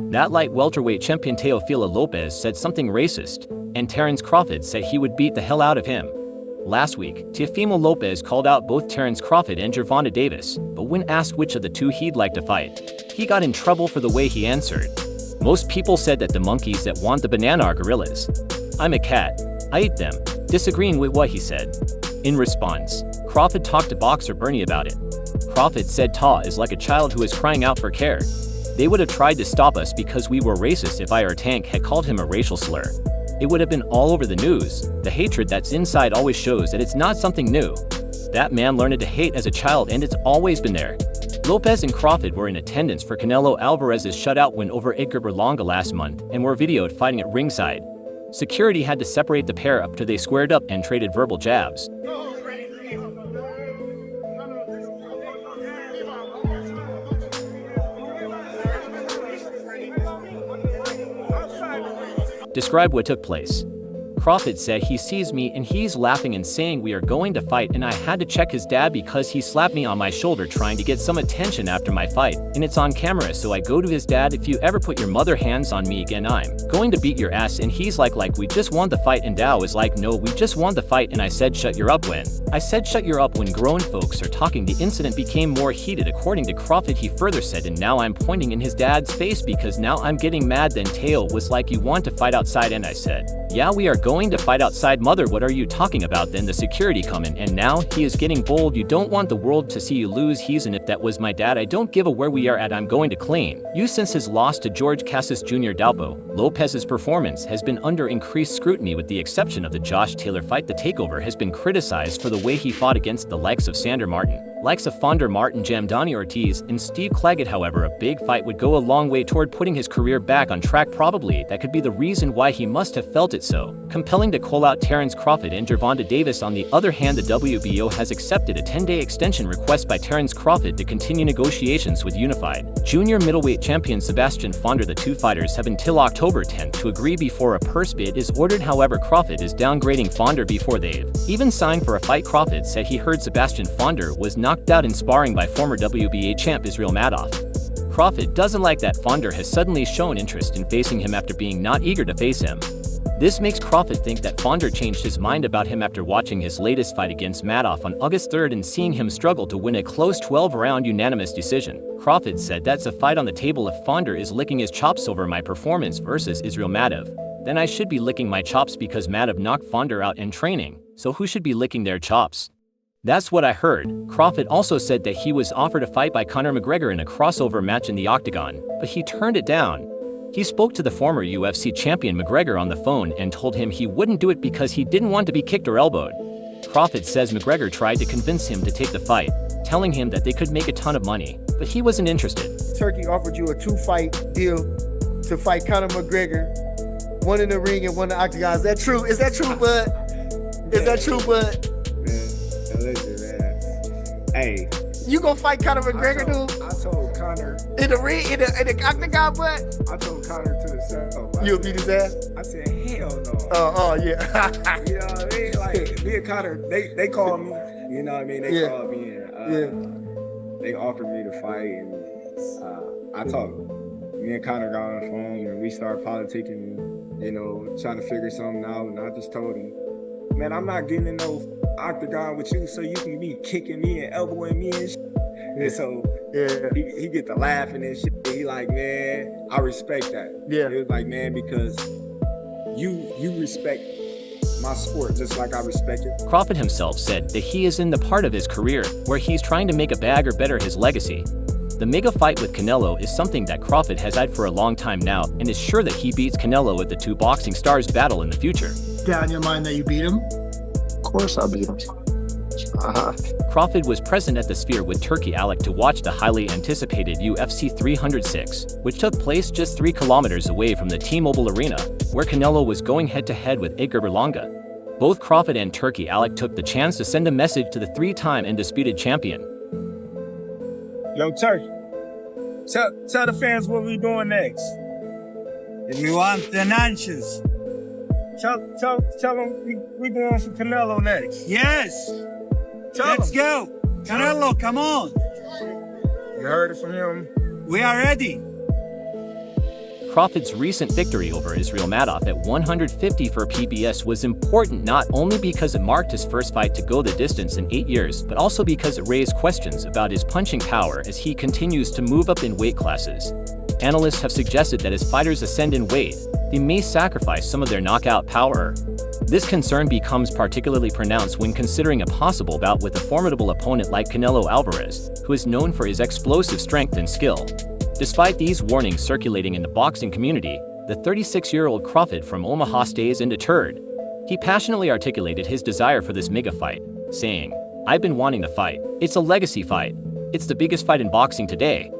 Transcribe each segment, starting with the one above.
That light welterweight champion Teofimo Lopez said something racist, and Terence Crawford said he would beat the hell out of him. Last week, Teofimo Lopez called out both Terence Crawford and Gervonta Davis, but when asked which of the two he'd like to fight, he got in trouble for the way he answered. Most people said that the monkeys that want the banana are gorillas. I'm a cat. I eat them, disagreeing with what he said. In response, Crawford talked to boxer Bernie about it. Crawford said Ta is like a child who is crying out for care. They would have tried to stop us because we were racist if I or Tank had called him a racial slur. It would have been all over the news. The hatred that's inside always shows that it's not something new. That man learned to hate as a child and it's always been there. Lopez and Crawford were in attendance for Canelo Alvarez's shutout win over Edgar Berlanga last month and were videoed fighting at ringside. Security had to separate the pair up till they squared up and traded verbal jabs. Describe what took place. Crawford said he sees me and he's laughing and saying we are going to fight, and I had to check his dad because he slapped me on my shoulder trying to get some attention after my fight, and it's on camera, so I go to his dad, if you ever put your mother hands on me again I'm going to beat your ass, and he's like we just won the fight, and Dow is like no we just won the fight, and I said shut your up when. I said shut your up when grown folks are talking. The incident became more heated according to Crawford. He further said, and now I'm pointing in his dad's face because now I'm getting mad. Then Teo was like you want to fight outside, and I said yeah we are going to fight outside. Mother, what are you talking about? Then the security come in, and now he is getting bold. You don't want the world to see you lose. He's and if that was my dad I don't give a where we are at. I'm going to claim you. Since his loss to George Cassis Jr. Dalpo, Lopez's performance has been under increased scrutiny with the exception of the Josh Taylor fight. The takeover has been criticized for the way he fought against the likes of Sander Martin, likes of Fonder Martin, Jamdani Ortiz, and Steve Claggett. However, a big fight would go a long way toward putting his career back on track. Probably that could be the reason why he must have felt it so compelling to call out Terence Crawford and Gervonta Davis. On the other hand, the WBO has accepted a 10-day extension request by Terence Crawford to continue negotiations with unified junior middleweight champion Sebastian Fonder. The two fighters have until October 10th to agree before a purse bid is ordered. However, Crawford is downgrading Fonder before they've even signed for a fight. Crawford said he heard Sebastian Fonder was knocked out in sparring by former WBA champ Israel Madoff. Crawford doesn't like that Fonder has suddenly shown interest in facing him after being not eager to face him. This makes Crawford think that Fonder changed his mind about him after watching his latest fight against Madoff on August 3rd and seeing him struggle to win a close 12-round unanimous decision. Crawford said that's a fight on the table. If Fonder is licking his chops over my performance versus Israel Madoff, then I should be licking my chops because Madoff knocked Fonder out in training, so who should be licking their chops? That's what I heard. Crawford also said that he was offered a fight by Conor McGregor in a crossover match in the octagon, but he turned it down. He spoke to the former UFC champion McGregor on the phone and told him he wouldn't do it because he didn't want to be kicked or elbowed. Crawford says McGregor tried to convince him to take the fight, telling him that they could make a ton of money, but he wasn't interested. Turkey offered you a 2-fight deal to fight Conor McGregor, one in the ring and one in the octagon. Is that true? Is that true, bud? Is that true, bud? Man, listen, man. Hey. You gonna fight Conor McGregor, dude? I told Conor. In the ring, in the octagon, bud? I told Conor to himself. You'll beat his ass? I said, hell no. Oh, yeah. You know what I mean? Like, me and Conor, they called me. You know what I mean? They called me and they offered me to fight, and I talked. Me and Conor got on the phone and we started politicking, you know, trying to figure something out. And I just told him, man, I'm not getting in no octagon with you so you can be kicking me and elbowing me and shit. And so he get to laughing and shit. He like, man, I respect that. Yeah. He was like, man, because you respect my sport just like I respect it. Crawford himself said that he is in the part of his career where he's trying to make a bag or better his legacy. The mega fight with Canelo is something that Crawford has eyed for a long time now and is sure that he beats Canelo at the two boxing stars battle in the future. Down your mind that you beat him? Of course I beat him. Crawford was present at the Sphere with Turkey Alec to watch the highly anticipated UFC 306, which took place just 3 kilometers away from the T-Mobile Arena, where Canelo was going head-to-head with Edgar Berlanga. Both Crawford and Turkey Alec took the chance to send a message to the 3-time undisputed champion. Yo, Turkey, tell the fans what we doing next. If you want the nanches. Tell them we going for Canelo next. Yes. Let's go. Canelo, come on. You heard it from him. We are ready. Crawford's recent victory over Israel Madoff at 150 for PBS was important not only because it marked his first fight to go the distance in 8 years, but also because it raised questions about his punching power as he continues to move up in weight classes. Analysts have suggested that as fighters ascend in weight, they may sacrifice some of their knockout power. This concern becomes particularly pronounced when considering a possible bout with a formidable opponent like Canelo Alvarez, who is known for his explosive strength and skill. Despite these warnings circulating in the boxing community, the 36-year-old Crawford from Omaha stays undeterred. He passionately articulated his desire for this mega fight, saying, "I've been wanting to fight. It's a legacy fight. It's the biggest fight in boxing today.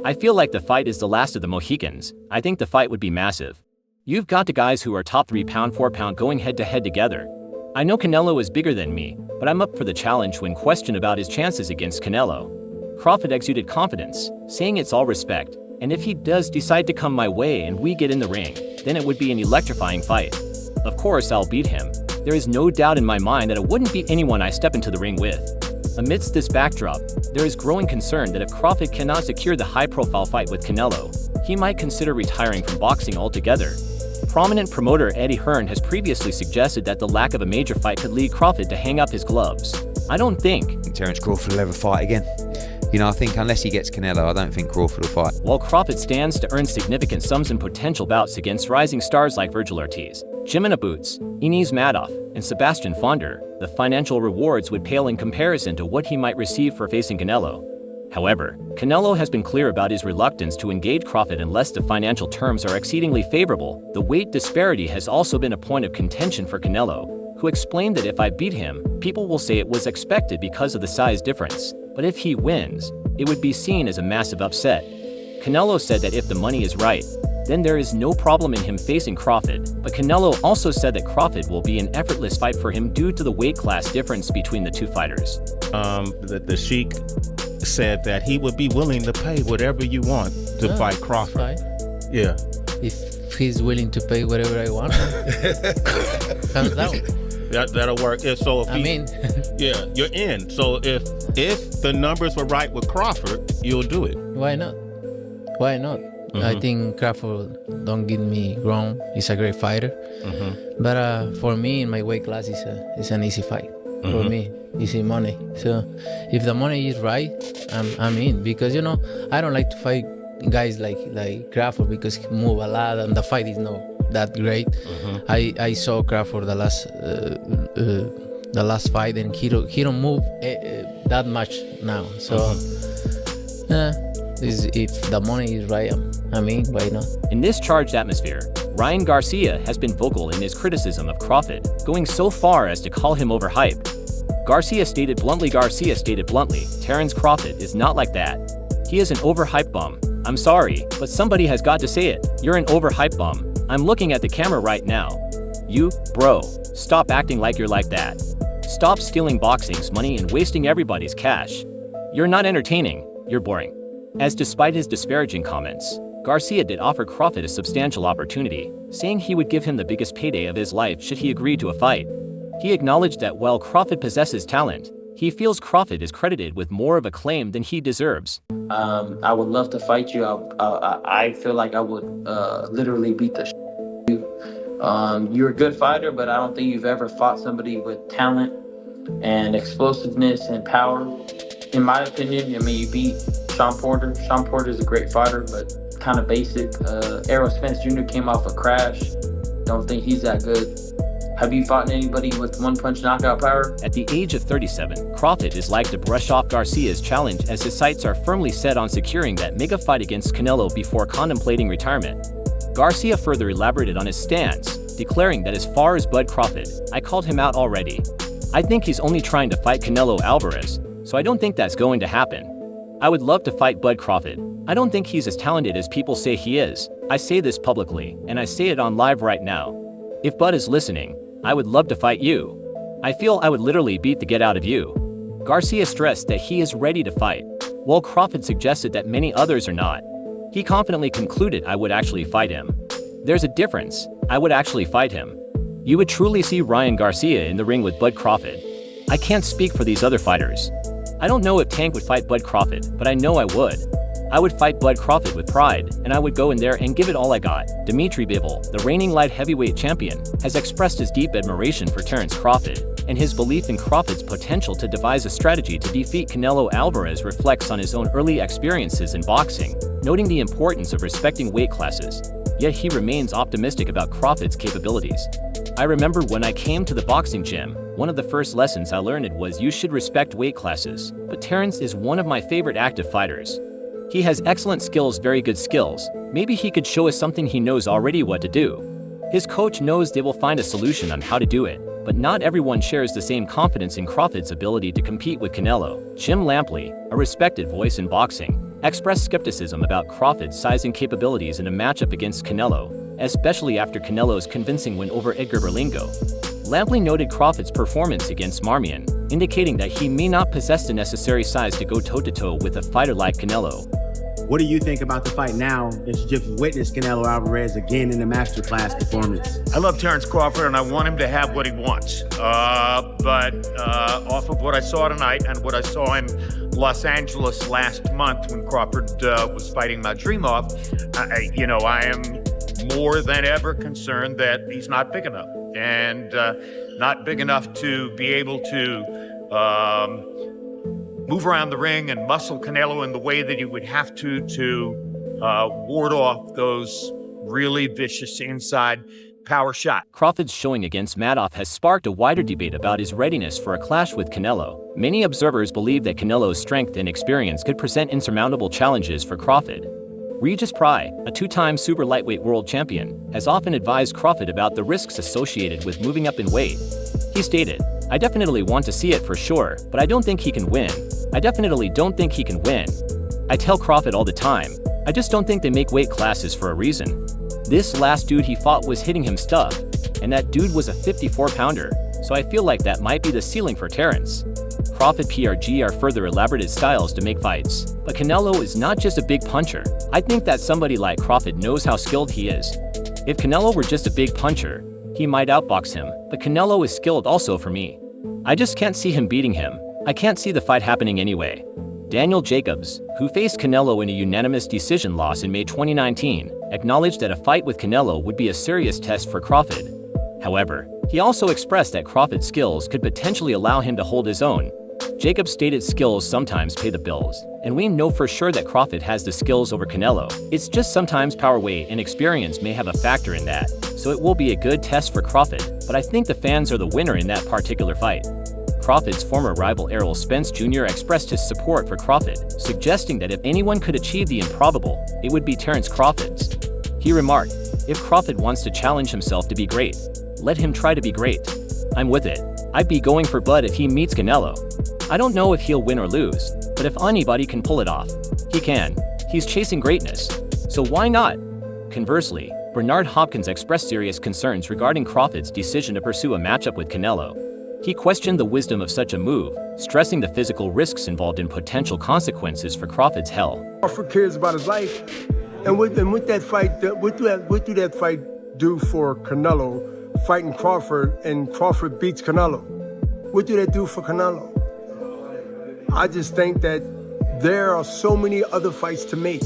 I feel like the fight is the last of the Mohicans. I think the fight would be massive. You've got the guys who are top 3 pound for pound going head-to-head together. I know Canelo is bigger than me, but I'm up for the challenge when questioned about his chances against Canelo." Crawford exuded confidence, saying it's all respect, and if he does decide to come my way and we get in the ring, then it would be an electrifying fight. Of course I'll beat him. There is no doubt in my mind that it wouldn't beat anyone I step into the ring with. Amidst this backdrop, there is growing concern that if Crawford cannot secure the high-profile fight with Canelo, he might consider retiring from boxing altogether. Prominent promoter Eddie Hearn has previously suggested that the lack of a major fight could lead Crawford to hang up his gloves. I don't think Terence Crawford will ever fight again. You know, I think unless he gets Canelo, I don't think Crawford will fight. While Crawford stands to earn significant sums in potential bouts against rising stars like Virgil Ortiz, Jimena Boots, Inez Madoff, and Sebastian Fonder, the financial rewards would pale in comparison to what he might receive for facing Canelo. However, Canelo has been clear about his reluctance to engage Crawford unless the financial terms are exceedingly favorable. The weight disparity has also been a point of contention for Canelo, who explained that if I beat him, people will say it was expected because of the size difference. But if he wins, it would be seen as a massive upset. Canelo said that if the money is right, then there is no problem in him facing Crawford, but Canelo also said that Crawford will be an effortless fight for him due to the weight class difference between the two fighters. The Sheik said that he would be willing to pay whatever you want to fight Crawford. Yeah. If he's willing to pay whatever I want, comes down. That'll work. Yeah, so if yeah, you're in. So if the numbers were right with Crawford, you'll do it. Why not? Why not? I think Crawford, don't get me wrong, he's a great fighter. But for me, in my weight class, it's an easy fight. For me, easy money. So if the money is right, I'm in. Because, you know, I don't like to fight guys like Crawford because he move a lot and the fight is not that great. I saw Crawford the last fight and he don't move that much now. So if the money is right, I mean, why not? In this charged atmosphere, Ryan Garcia has been vocal in his criticism of Crawford, going so far as to call him overhyped. Garcia stated bluntly, Terence Crawford is not like that. He is an overhyped bum. I'm sorry, but somebody has got to say it. You're an overhyped bum. I'm looking at the camera right now. You, bro, stop acting like you're like that. Stop stealing boxing's money and wasting everybody's cash. You're not entertaining, you're boring. As despite his disparaging comments, Garcia did offer Crawford a substantial opportunity, saying he would give him the biggest payday of his life should he agree to a fight. He acknowledged that while Crawford possesses talent, he feels Crawford is credited with more of a claim than he deserves. I would love to fight you. I feel like I would literally beat the you. You're a good fighter, but I don't think you've ever fought somebody with talent and explosiveness and power. In my opinion, I mean, you beat Shawn Porter. Shawn Porter is a great fighter, but kind of basic. Errol Spence Jr. came off a crash. Don't think he's that good. Have you fought anybody with one-punch knockout power? At the age of 37, Crawford is like to brush off Garcia's challenge as his sights are firmly set on securing that mega fight against Canelo before contemplating retirement. Garcia further elaborated on his stance, declaring that as far as Bud Crawford, I called him out already. I think he's only trying to fight Canelo Alvarez, so I don't think that's going to happen. I would love to fight Bud Crawford. I don't think he's as talented as people say he is. I say this publicly, and I say it on live right now. If Bud is listening, I would love to fight you. I feel I would literally beat the get out of you. Garcia stressed that he is ready to fight, while Crawford suggested that many others are not. He confidently concluded I would actually fight him. There's a difference. I would actually fight him. You would truly see Ryan Garcia in the ring with Bud Crawford. I can't speak for these other fighters. I don't know if Tank would fight Bud Crawford, but I know I would. I would fight Bud Crawford with pride, and I would go in there and give it all I got. Dimitri Bivol, the reigning light heavyweight champion, has expressed his deep admiration for Terence Crawford, and his belief in Crawford's potential to devise a strategy to defeat Canelo Alvarez reflects on his own early experiences in boxing, noting the importance of respecting weight classes. Yet he remains optimistic about Crawford's capabilities. I remember when I came to the boxing gym, one of the first lessons I learned was you should respect weight classes, but Terence is one of my favorite active fighters. He has excellent skills, very good skills. Maybe he could show us something he knows already what to do. His coach knows they will find a solution on how to do it, but not everyone shares the same confidence in Crawford's ability to compete with Canelo. Jim Lampley, a respected voice in boxing, expressed skepticism about Crawford's size and capabilities in a matchup against Canelo, especially after Canelo's convincing win over Edgar Berlingo. Lampley noted Crawford's performance against Marmion, indicating that he may not possess the necessary size to go toe-to-toe with a fighter like Canelo. What do you think about the fight now that you just witnessed Canelo Alvarez again in a masterclass performance? I love Terence Crawford, and I want him to have what he wants. But off of what I saw tonight and what I saw in Los Angeles last month when Crawford was fighting Madrimov, I am more than ever concerned that he's not big enough. And not big enough to be able to move around the ring and muscle Canelo in the way that he would have to ward off those really vicious inside power shots. Crawford's showing against Madoff has sparked a wider debate about his readiness for a clash with Canelo. Many observers believe that Canelo's strength and experience could present insurmountable challenges for Crawford. Regis Pry, a two-time super lightweight world champion, has often advised Crawford about the risks associated with moving up in weight. He stated, "I definitely want to see it for sure, but I don't think he can win. I definitely don't think he can win. I tell Crawford all the time, I just don't think they make weight classes for a reason. This last dude he fought was hitting him stuff, and that dude was a 54-pounder, so I feel like that might be the ceiling for Terence." Crawford PRG are further elaborated styles to make fights, but Canelo is not just a big puncher. I think that somebody like Crawford knows how skilled he is. If Canelo were just a big puncher, he might outbox him, but Canelo is skilled also for me. I just can't see him beating him. I can't see the fight happening anyway. Daniel Jacobs, who faced Canelo in a unanimous decision loss in May 2019, acknowledged that a fight with Canelo would be a serious test for Crawford. However, he also expressed that Crawford's skills could potentially allow him to hold his own. Jacobs stated skills sometimes pay the bills, and we know for sure that Crawford has the skills over Canelo. It's just sometimes power, weight, and experience may have a factor in that, so it will be a good test for Crawford, but I think the fans are the winner in that particular fight. Crawford's former rival Errol Spence Jr. expressed his support for Crawford, suggesting that if anyone could achieve the improbable, it would be Terence Crawford's. He remarked, "If Crawford wants to challenge himself to be great, let him try to be great. I'm with it. I'd be going for Bud if he meets Canelo. I don't know if he'll win or lose, but if anybody can pull it off, he can. He's chasing greatness, so why not?" Conversely, Bernard Hopkins expressed serious concerns regarding Crawford's decision to pursue a matchup with Canelo. He questioned the wisdom of such a move, stressing the physical risks involved in potential consequences for Crawford's health. Crawford cares about his life, and with that fight, what do that fight do for Canelo? Fighting Crawford and Crawford beats Canelo. What do that do for Canelo? I just think that there are so many other fights to make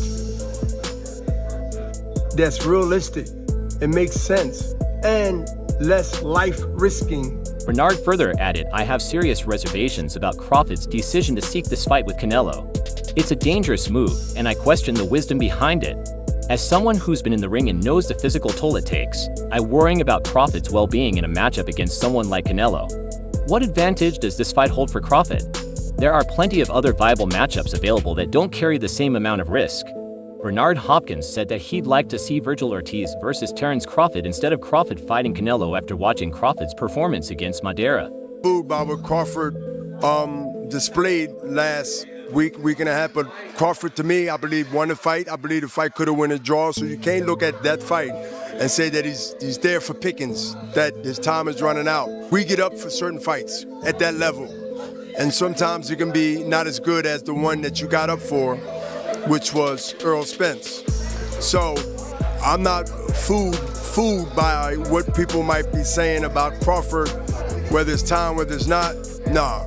that's realistic, it makes sense, and less life-risking. Bernard further added, "I have serious reservations about Crawford's decision to seek this fight with Canelo. It's a dangerous move, and I question the wisdom behind it. As someone who's been in the ring and knows the physical toll it takes, I'm worrying about Crawford's well-being in a matchup against someone like Canelo. What advantage does this fight hold for Crawford? There are plenty of other viable matchups available that don't carry the same amount of risk." Bernard Hopkins said that he'd like to see Virgil Ortiz versus Terence Crawford instead of Crawford fighting Canelo after watching Crawford's performance against Madeira. Food by what Crawford displayed last week and a half, but Crawford, to me, I believe won the fight. I believe the fight could have won a draw, so you can't look at that fight and say that he's there for pickings, that his time is running out. We get up for certain fights at that level, and sometimes it can be not as good as the one that you got up for, which was Earl Spence. So I'm not fooled by what people might be saying about Crawford, whether it's time, whether it's not. Nah,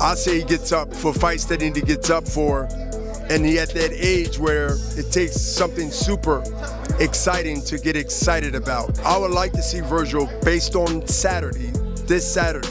I say he gets up for fights that he gets up for, and he at that age where it takes something super exciting to get excited about. I would like to see Virgil based on Saturday, this Saturday,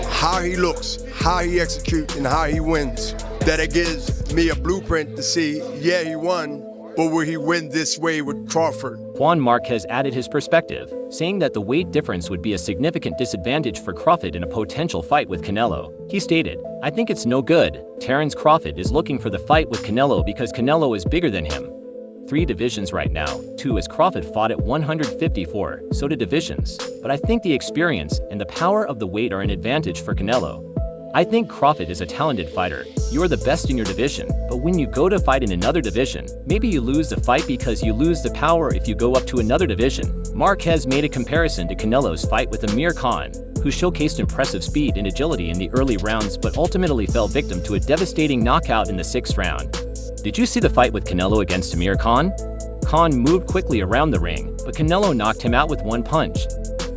how he looks, how he executes, and how he wins. That it gives me a blueprint to see, yeah, he won, but will he win this way with Crawford? Juan Marquez added his perspective, saying that the weight difference would be a significant disadvantage for Crawford in a potential fight with Canelo. He stated, "I think it's no good. Terence Crawford is looking for the fight with Canelo because Canelo is bigger than him. 3 divisions right now, 2 as Crawford fought at 154, so did divisions, but I think the experience and the power of the weight are an advantage for Canelo. I think Crawford is a talented fighter. You are the best in your division, but when you go to fight in another division, maybe you lose the fight because you lose the power if you go up to another division." Marquez made a comparison to Canelo's fight with Amir Khan, who showcased impressive speed and agility in the early rounds but ultimately fell victim to a devastating knockout in the 6th round. Did you see the fight with Canelo against Amir Khan? Khan moved quickly around the ring, but Canelo knocked him out with one punch.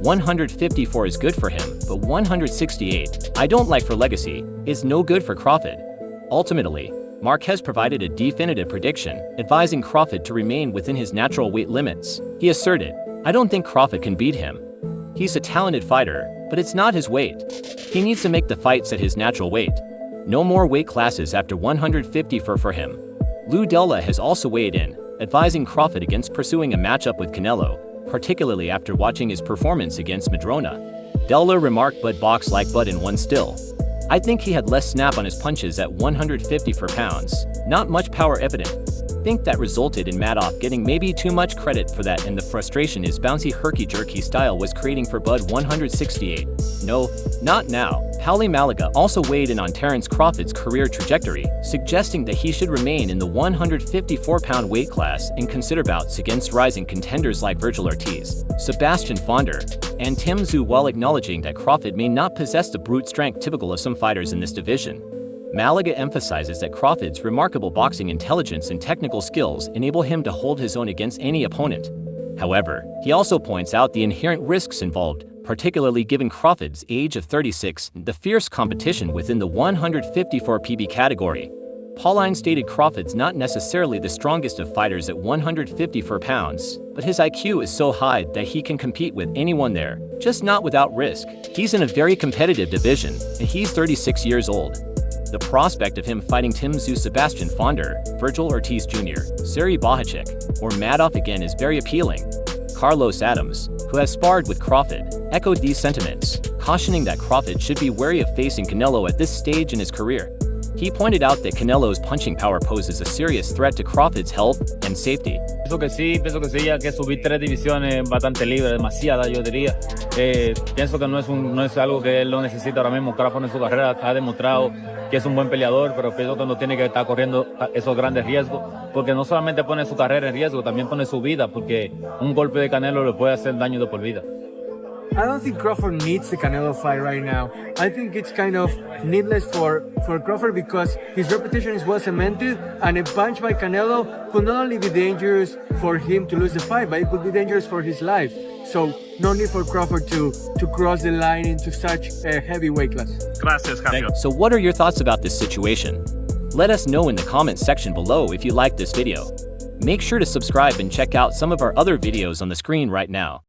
154 is good for him, but 168, I don't like for legacy, is no good for Crawford. Ultimately, Marquez provided a definitive prediction, advising Crawford to remain within his natural weight limits. He asserted, "I don't think Crawford can beat him. He's a talented fighter, but it's not his weight. He needs to make the fights at his natural weight. No more weight classes after 154 for him." Lou Della has also weighed in, advising Crawford against pursuing a matchup with Canelo, particularly after watching his performance against Madrona. Della remarked, "Bud boxed like Bud and won still. I think he had less snap on his punches at 154 pounds, not much power evident. Think that resulted in Madoff getting maybe too much credit for that, and the frustration his bouncy herky-jerky style was creating for Bud 168. No, not now." Paulie Malaga also weighed in on Terence Crawford's career trajectory, suggesting that he should remain in the 154-pound weight class and consider bouts against rising contenders like Virgil Ortiz, Sebastian Fonder, and Tim Tszyu, while acknowledging that Crawford may not possess the brute strength typical of some fighters in this division. Malaga emphasizes that Crawford's remarkable boxing intelligence and technical skills enable him to hold his own against any opponent. However, he also points out the inherent risks involved, particularly given Crawford's age of 36, the fierce competition within the 154 PB category. Pauline stated Crawford's not necessarily the strongest of fighters at 154 pounds, but his IQ is so high that he can compete with anyone there, just not without risk. He's in a very competitive division, and he's 36 years old. The prospect of him fighting Tim Tszyu, Sebastian Fonder, Virgil Ortiz Jr., Sergey Bohachek, or Madoff again is very appealing. Carlos Adams, who has sparred with Crawford, echoed these sentiments, cautioning that Crawford should be wary of facing Canelo at this stage in his career. He pointed out that Canelo's punching power poses a serious threat to Crawford's health and safety. Pienso que sí, ya que subí 3 divisiones bastante libre, demasiada yo diría. Pienso que no es algo que él lo necesita ahora mismo. Crawford en su carrera ha demostrado que es un buen peleador, pero pienso que no tiene que estar corriendo esos grandes riesgos, porque no solamente pone su carrera en riesgo, también pone su vida, porque un golpe de Canelo le puede hacer daño de por vida. I don't think Crawford needs the Canelo fight right now. I think it's kind of needless for Crawford because his reputation is well cemented, and a punch by Canelo could not only be dangerous for him to lose the fight, but it could be dangerous for his life. So no need for Crawford to cross the line into such a heavy weight class. Gracias, campeón. So what are your thoughts about this situation? Let us know in the comments section below if you liked this video. Make sure to subscribe and check out some of our other videos on the screen right now.